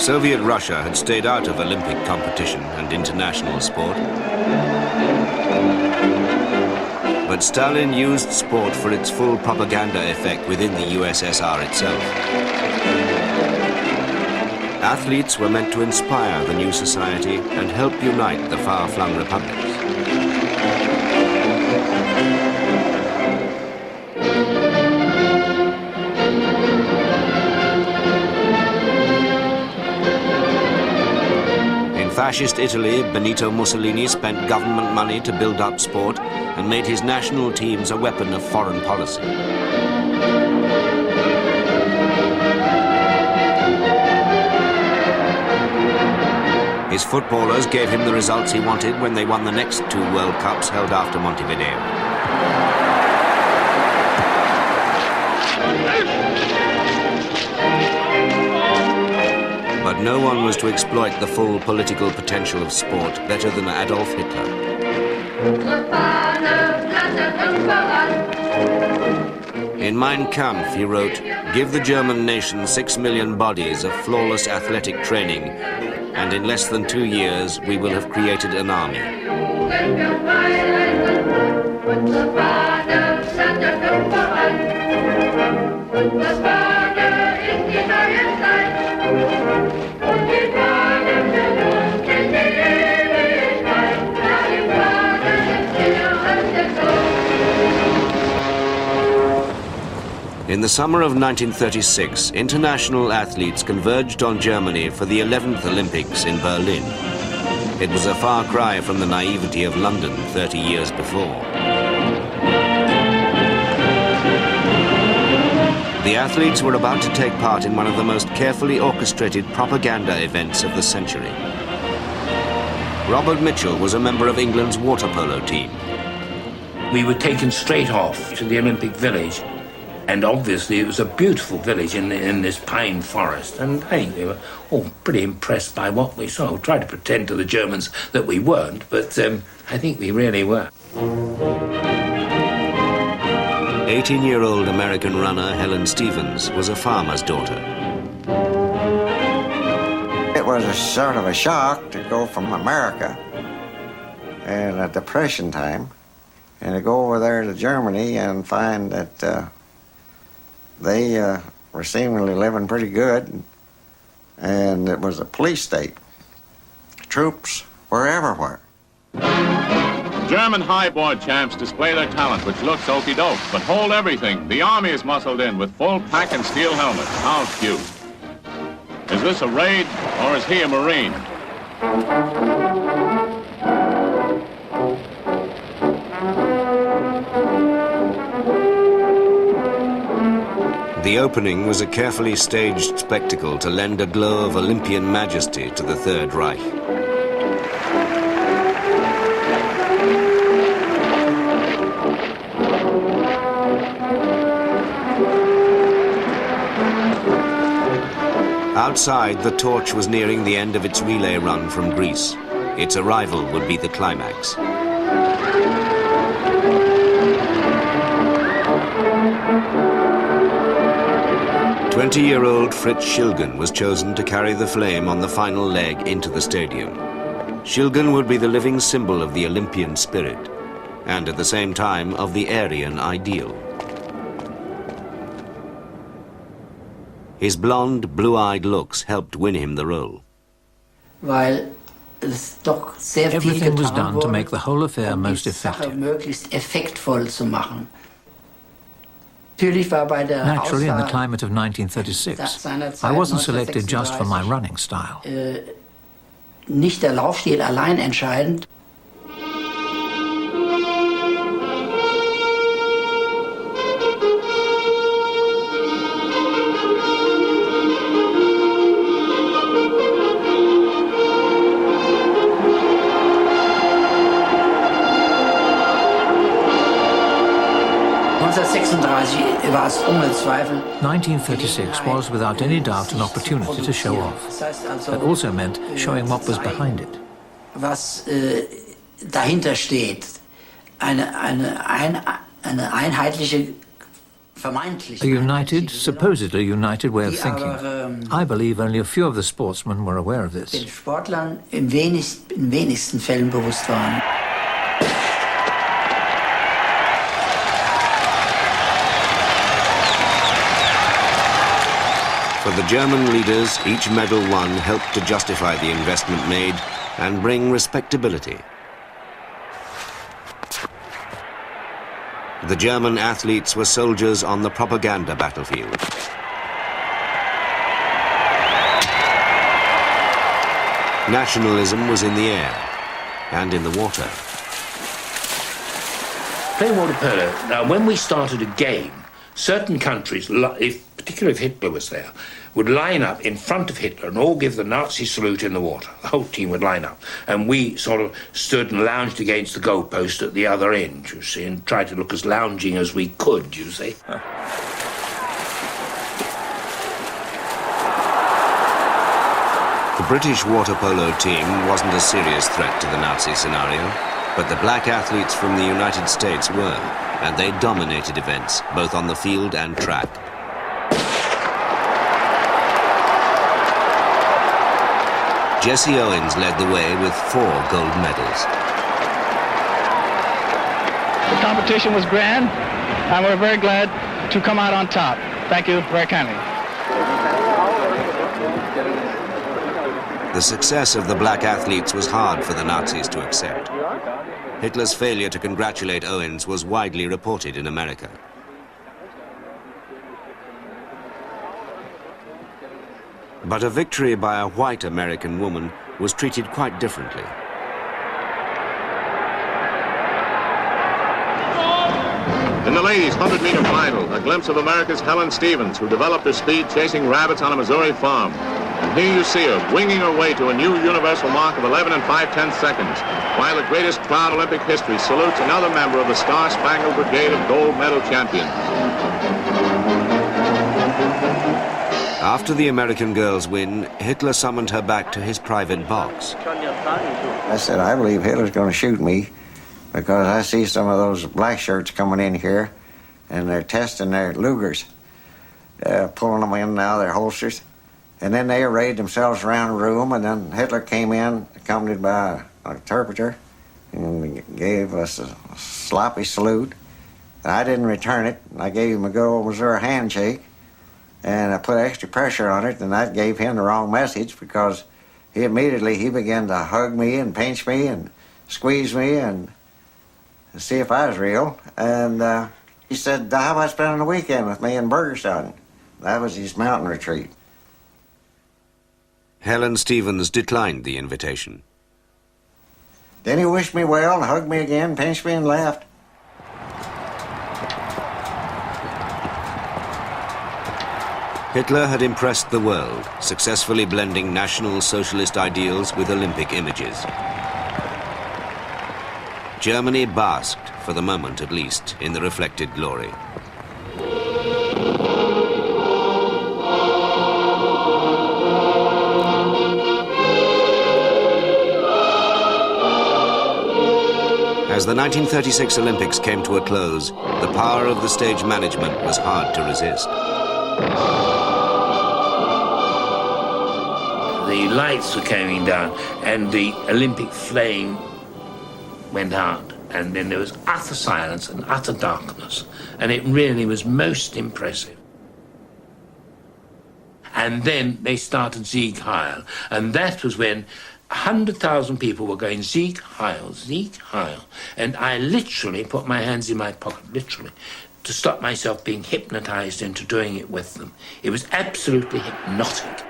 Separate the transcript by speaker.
Speaker 1: Soviet Russia had stayed out of Olympic competition and international sport. But Stalin used sport for its full propaganda effect within the USSR itself. Athletes were meant to inspire the new society and help unite the far-flung republics. In fascist Italy, Benito Mussolini spent government money to build up sport and made his national teams a weapon of foreign policy. His footballers gave him the results he wanted when they won the next 2 World Cups held after Montevideo. But no one was to exploit the full political potential of sport better than Adolf Hitler. In Mein Kampf, he wrote, "Give the German nation 6 million bodies of flawless athletic training, and in less than 2 years, we will have created an army." In the summer of 1936, international athletes converged on Germany for the 11th Olympics in Berlin. It was a far cry from the naivety of London 30 years before. The athletes were about to take part in one of the most carefully orchestrated propaganda events of the century. Robert Mitchell was a member of England's water polo team.
Speaker 2: We were taken straight off to the Olympic Village. And obviously it was a beautiful village in this pine forest, and I think we were all pretty impressed by what we saw. We tried to pretend to the Germans that we weren't, but I think we really were.
Speaker 1: 18-year-old American runner Helen Stevens was a farmer's daughter.
Speaker 3: It was a sort of a shock to go from America in a Depression time and to go over there to Germany and find that they were seemingly living pretty good, and it was a police state. Troops were everywhere.
Speaker 4: German highboard champs display their talent, which looks okey-doke, but hold everything. The army is muscled in with full pack and steel helmets. How cute. Is this a raid, or is he a Marine?
Speaker 1: The opening was a carefully staged spectacle to lend a glow of Olympian majesty to the Third Reich. Outside, the torch was nearing the end of its relay run from Greece. Its arrival would be the climax. "20-year-old Fritz Schilgen was chosen to carry the flame on the final leg into the stadium. Schilgen would be the living symbol of the Olympian spirit, and at the same time of the Aryan ideal. His blonde, blue-eyed looks helped win him the role.
Speaker 5: Everything was done to make the whole affair most effective. Naturally, in the climate of 1936, I wasn't selected just for my running style.
Speaker 6: Nicht der Laufstil allein entscheidend. war es ohne Zweifel.
Speaker 5: 1936 was without any doubt an opportunity to show off. That also meant showing what was behind it.
Speaker 6: Was dahinter steht, eine einheitliche
Speaker 5: A united, supposedly united way of thinking. I believe only a few of the sportsmen were aware of this.
Speaker 6: Den Sportlern in wenigsten Fällen bewusst waren.
Speaker 1: For the German leaders, each medal won helped to justify the investment made and bring respectability. The German athletes were soldiers on the propaganda battlefield. Nationalism was in the air and in the water.
Speaker 2: Playing water polo, now when we started a game, certain countries, particularly if Hitler was there, would line up in front of Hitler and all give the Nazi salute in the water. The whole team would line up. And we sort of stood and lounged against the goalpost at the other end, you see, and tried to look as lounging as we could, you see.
Speaker 1: The British water polo team wasn't a serious threat to the Nazi scenario, but the black athletes from the United States were, and they dominated events, both on the field and track. Jesse Owens led the way with 4 gold medals.
Speaker 7: The competition was grand, and we're very glad to come out on top. Thank you very kindly.
Speaker 1: The success of the black athletes was hard for the Nazis to accept. Hitler's failure to congratulate Owens was widely reported in America. But a victory by a white American woman was treated quite differently.
Speaker 4: In the ladies' 100-meter final, a glimpse of America's Helen Stevens, who developed her speed chasing rabbits on a Missouri farm. And here you see her winging her way to a new universal mark of 11 5/10 seconds, while the greatest crowd in Olympic history salutes another member of the Star-Spangled Brigade of gold medal champions.
Speaker 1: After the American girls' win, Hitler summoned her back to his private box.
Speaker 3: I said, I believe Hitler's going to shoot me because I see some of those black shirts coming in here and they're testing their Lugers, pulling them in now, their holsters. And then they arrayed themselves around the room, and then Hitler came in, accompanied by an interpreter, and gave us a sloppy salute. And I didn't return it. I gave him a good old Missouri handshake. And I put extra pressure on it, and that gave him the wrong message because he immediately began to hug me and pinch me and squeeze me and see if I was real. And he said, how about spending the weekend with me in Burgerstown? That was his mountain retreat.
Speaker 1: Helen Stevens declined the invitation.
Speaker 3: Then he wished me well and hugged me again, pinched me and laughed.
Speaker 1: Hitler had impressed the world, successfully blending National Socialist ideals with Olympic images. Germany basked, for the moment at least, in the reflected glory. As the 1936 Olympics came to a close, the power of the stage management was hard to resist.
Speaker 2: The lights were coming down and the Olympic flame went out, and then there was utter silence and utter darkness, and it really was most impressive. And then they started Sieg Heil, and that was when 100,000 people were going Sieg Heil, Sieg Heil, and I literally put my hands in my pocket, literally, to stop myself being hypnotized into doing it with them. It was absolutely hypnotic.